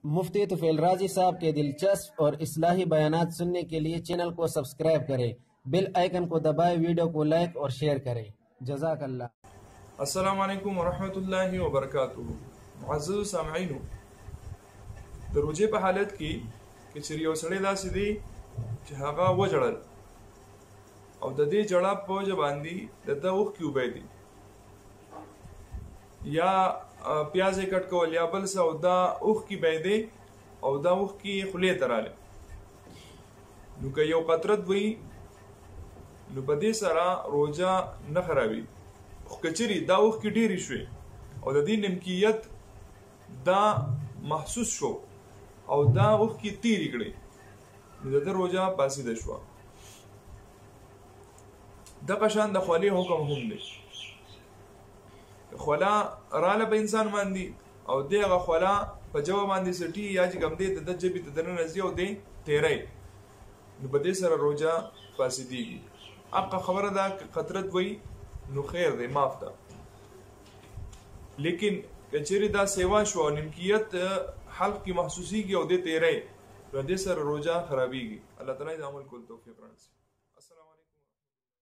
मुफ्ती तुफैल राजी साहब के दिलचस्प और इस्लाही बयानात सुनने के लिए चैनल को सब्सक्राइब करें, बेल आइकन को दबाएं, वीडियो को लाइक और शेयर करें। जज़ाकल्लाह। अस्सलाम वालेकुम वरहमतुल्लाहि वबरकातुहू। मुअज़्ज़ज़ सामईन, د रोजे په حالت کې چې یو سړی داسې دی چې هغه وجړل او د دې جړه په وجه باندې د اوښکې وبې دي یا پیاز یې کټ کول یا بل څه او دا اوښکې بې دي او دا اوښکې خولې ته راغلې، نو که یو قطرت وي نو په دې سره روژه نه خرابي. خو که چیرې دا اوښکې ډېرې شوې او د دې نمکیت دا محسوس شو او دا اوښکې تیرې کړې نو د ده روژه فاسده شوه. دغه شان د خولې حکم هم دی. خوله راله په انسان باندې او دی هغه خوله په ژبه باندې سټي یا چې کوم دی د ده ژبې ته دننه ځي او دی تیری، نو په دې سره روژه فاسدېږي. حقه خبره ده که قطرت وي نو خیر دی، معاف ده، لیکن که چیرې دا سیوا شو او نمکیت حلق کې محسوسیږي او دی تیری، نو دې سره روژه خرابېږي. الله تعالی د عمل کولو توفیق راکړي.